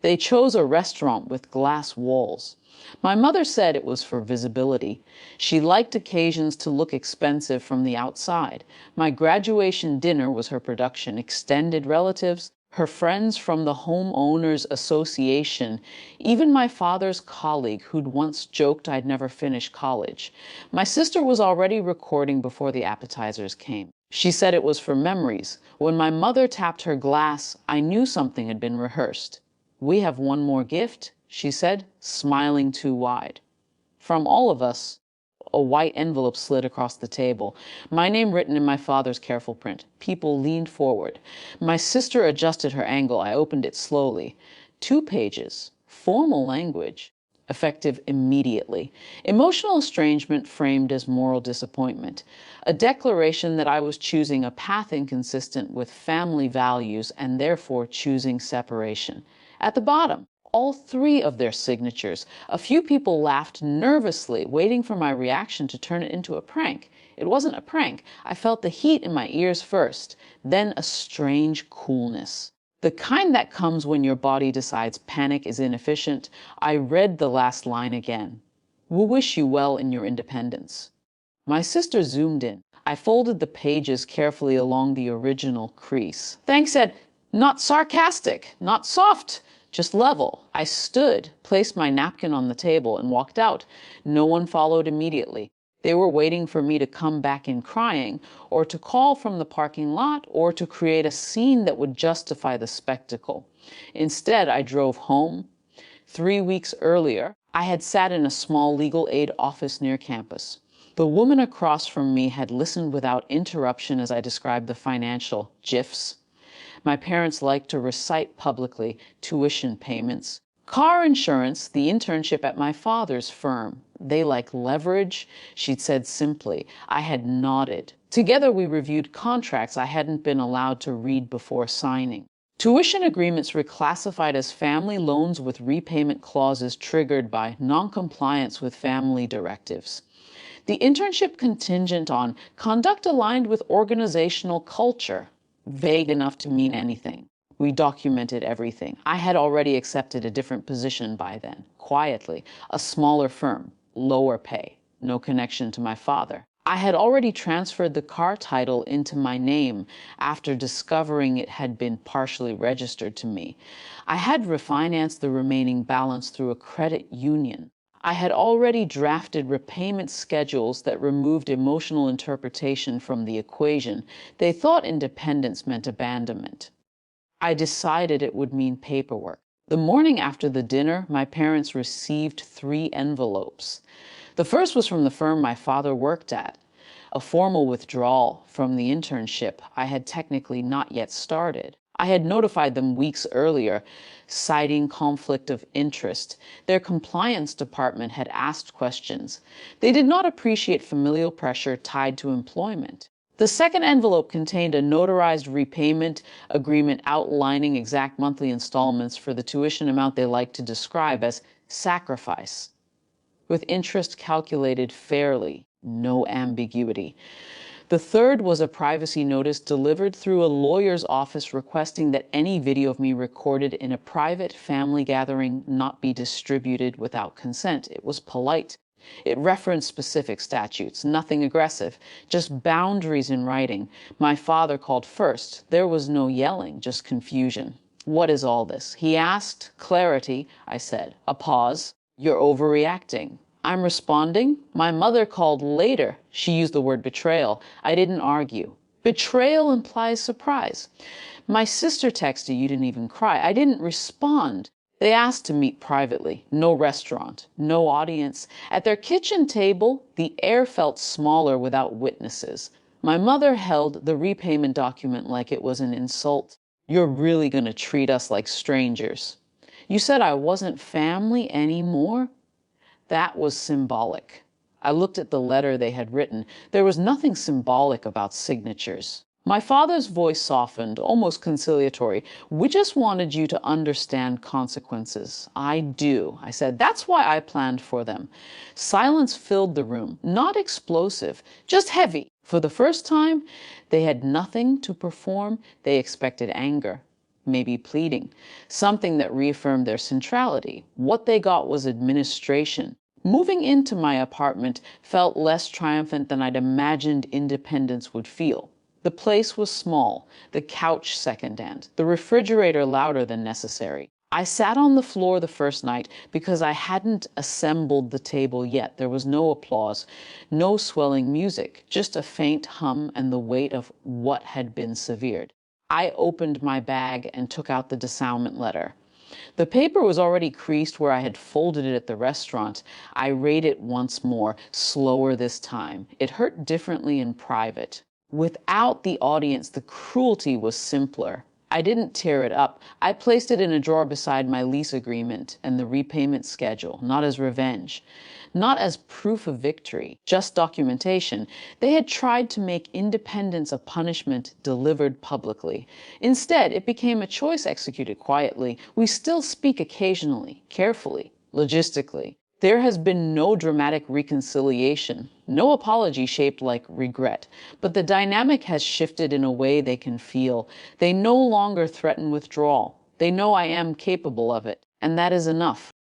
They chose a restaurant with glass walls. My mother said it was for visibility. She liked occasions to look expensive from the outside. My graduation dinner was her production. Extended relatives, her friends from the Homeowners Association, even my father's colleague who'd once joked I'd never finish college. My sister was already recording before the appetizers came. She said it was for memories. When my mother tapped her glass, I knew something had been rehearsed. "We have one more gift," she said, smiling too wide. From all of us, a white envelope slid across the table, my name written in my father's careful print. People leaned forward. My sister adjusted her angle. I opened it slowly. 2 pages, formal language, effective immediately. Emotional estrangement framed as moral disappointment. A declaration that I was choosing a path inconsistent with family values and therefore choosing separation. At the bottom, all 3 of their signatures. A few people laughed nervously, waiting for my reaction to turn it into a prank. It wasn't a prank. I felt the heat in my ears first, then a strange coolness. The kind that comes when your body decides panic is inefficient. I read the last line again. "We wish you well in your independence." My sister zoomed in. I folded the pages carefully along the original crease. Thanks said, "Not sarcastic, not soft, just level." I stood, placed my napkin on the table, and walked out. No one followed immediately. They were waiting for me to come back in crying, or to call from the parking lot, or to create a scene that would justify the spectacle. Instead, I drove home. 3 weeks earlier, I had sat in a small legal aid office near campus. The woman across from me had listened without interruption as I described the financial GIFs. My parents liked to recite publicly tuition payments, car insurance, the internship at my father's firm. They like leverage, she'd said simply. I had nodded. Together we reviewed contracts I hadn't been allowed to read before signing. Tuition agreements reclassified as family loans with repayment clauses triggered by noncompliance with family directives. The internship contingent on conduct aligned with organizational culture. Vague enough to mean anything. We documented everything. I had already accepted a different position by then, quietly, a smaller firm, lower pay, no connection to my father. I had already transferred the car title into my name after discovering it had been partially registered to me. I had refinanced the remaining balance through a credit union. I had already drafted repayment schedules that removed emotional interpretation from the equation. They thought independence meant abandonment. I decided it would mean paperwork. The morning after the dinner, my parents received 3 envelopes. The first was from the firm my father worked at, a formal withdrawal from the internship I had technically not yet started. I had notified them weeks earlier, citing conflict of interest. Their compliance department had asked questions. They did not appreciate familial pressure tied to employment. The second envelope contained a notarized repayment agreement outlining exact monthly installments for the tuition amount they liked to describe as sacrifice, with interest calculated fairly, no ambiguity. The third was a privacy notice delivered through a lawyer's office requesting that any video of me recorded in a private family gathering not be distributed without consent. It was polite. It referenced specific statutes, nothing aggressive, just boundaries in writing. My father called first. There was no yelling, just confusion. "What is all this?" he asked. "Clarity," I said. A pause. "You're overreacting." I'm responding. My mother called later. She used the word betrayal. I didn't argue. Betrayal implies surprise. My sister texted, "You didn't even cry." I didn't respond. They asked to meet privately. No restaurant, no audience. At their kitchen table, the air felt smaller without witnesses. My mother held the repayment document like it was an insult. "You're really going to treat us like strangers. You said I wasn't family anymore?" That was symbolic. I looked at the letter they had written. There was nothing symbolic about signatures. My father's voice softened, almost conciliatory. "We just wanted you to understand consequences." "I do," I said. "That's why I planned for them." Silence filled the room, not explosive, just heavy. For the first time, they had nothing to perform. They expected anger. maybe pleading, something that reaffirmed their centrality. What they got was administration. Moving into my apartment felt less triumphant than I'd imagined independence would feel. The place was small, the couch second-hand, the refrigerator louder than necessary. I sat on the floor the first night because I hadn't assembled the table yet. There was no applause, no swelling music, just a faint hum and the weight of what had been severed. I opened my bag and took out the Disownment letter. The paper was already creased where I had folded it at the restaurant. I read it once more, slower this time. It hurt differently in private. Without the audience, the cruelty was simpler. I didn't tear it up. I placed it in a drawer beside my lease agreement and the repayment schedule, not as revenge, not as proof of victory, just documentation. They had tried to make independence a punishment delivered publicly. Instead, it became a choice executed quietly. We still speak occasionally, carefully, logistically. There has been no dramatic reconciliation, no apology shaped like regret, but the dynamic has shifted in a way they can feel. They no longer threaten withdrawal. They know I am capable of it, and that is enough.